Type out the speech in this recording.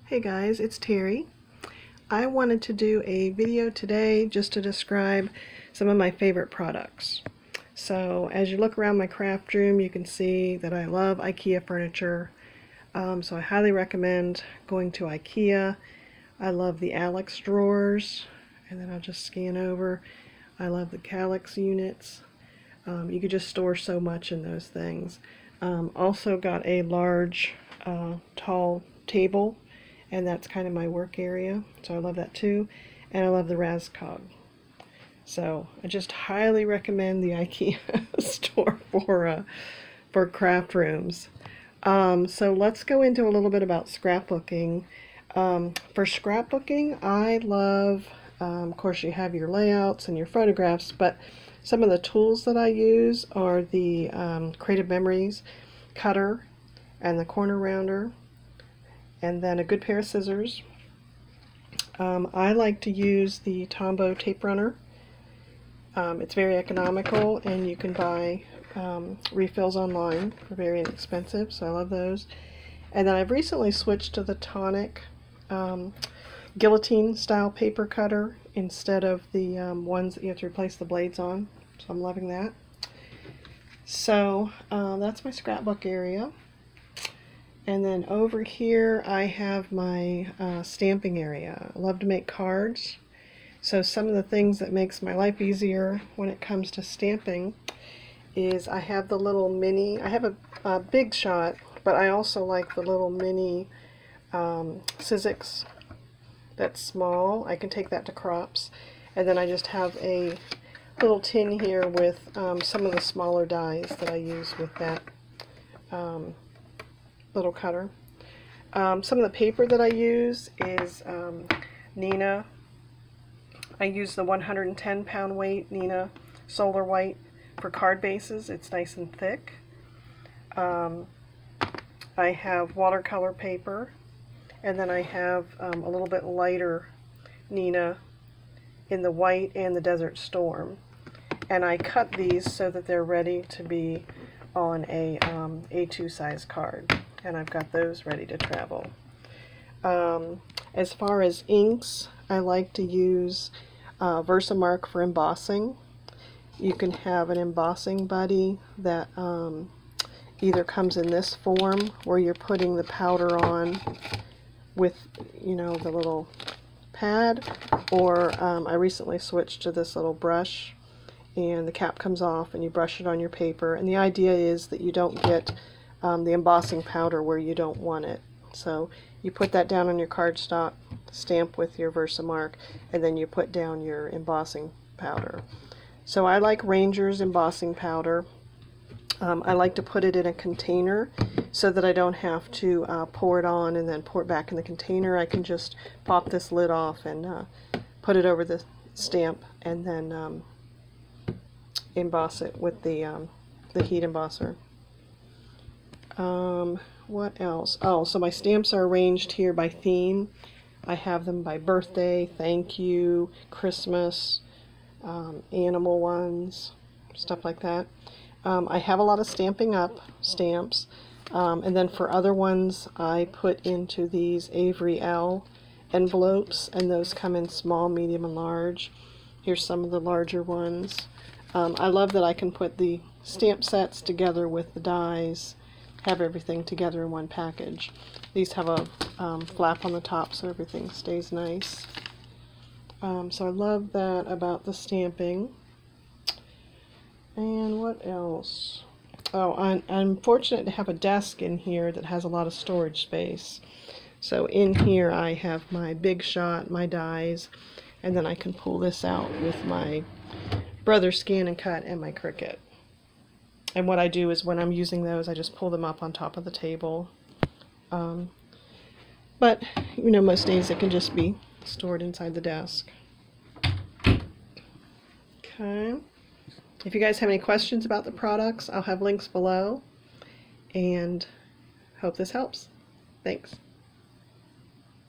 Hey guys, it's Terry. I wanted to do a video today just to describe some of my favorite products. So as you look around my craft room, you can see that I love IKEA furniture. So I highly recommend going to IKEA. I love the Alex drawers, and then I'll just scan over. I love the Calyx units. You could just store so much in those things. Also got a large, tall table, and that's kind of my work area, so I love that too. And I love the Raskog. So I just highly recommend the IKEA store for craft rooms. So let's go into a little bit about scrapbooking. For scrapbooking, I love, of course you have your layouts and your photographs, but some of the tools that I use are the Creative Memories cutter and the corner rounder, and then a good pair of scissors. I like to use the Tombow tape runner. It's very economical, and you can buy refills online for very inexpensive, so I love those. And then I've recently switched to the Tonic guillotine style paper cutter instead of the ones that you have to replace the blades on, so I'm loving that. So that's my scrapbook area. And then over here I have my stamping area. I love to make cards. So some of the things that makes my life easier when it comes to stamping is I have the little mini, I have a big shot, but I also like the little mini Sizzix that's small. I can take that to crops. And then I just have a little tin here with some of the smaller dies that I use with that little cutter. Some of the paper that I use is Neenah. I use the 110 pound weight Neenah Solar White for card bases. It's nice and thick. I have watercolor paper, and then I have a little bit lighter Neenah in the white and the Desert Storm. And I cut these so that they're ready to be on a A2 size card. And I've got those ready to travel. As far as inks, I like to use Versamark for embossing. You can have an embossing buddy that either comes in this form where you're putting the powder on with, you know, the little pad, or I recently switched to this little brush, and the cap comes off and you brush it on your paper, and the idea is that you don't get the embossing powder where you don't want it. So you put that down on your cardstock, stamp with your Versamark, and then you put down your embossing powder. So I like Ranger's embossing powder. I like to put it in a container so that I don't have to pour it on and then pour it back in the container. I can just pop this lid off and put it over the stamp, and then emboss it with the heat embosser. What else? Oh, so my stamps are arranged here by theme. I have them by birthday, thank you, Christmas, animal ones, stuff like that. I have a lot of Stampin' Up stamps, and then for other ones I put into these Avery L envelopes, and those come in small, medium, and large. Here's some of the larger ones. I love that I can put the stamp sets together with the dies, have everything together in one package. These have a flap on the top so everything stays nice. So I love that about the stamping. And what else? Oh, I'm fortunate to have a desk in here that has a lot of storage space. So in here I have my Big Shot, my dies, and then I can pull this out with my Brother Scan and Cut and my Cricut. And what I do is when I'm using those, I just pull them up on top of the table. But, you know, most days it can just be stored inside the desk. Okay. If you guys have any questions about the products, I'll have links below. And hope this helps. Thanks.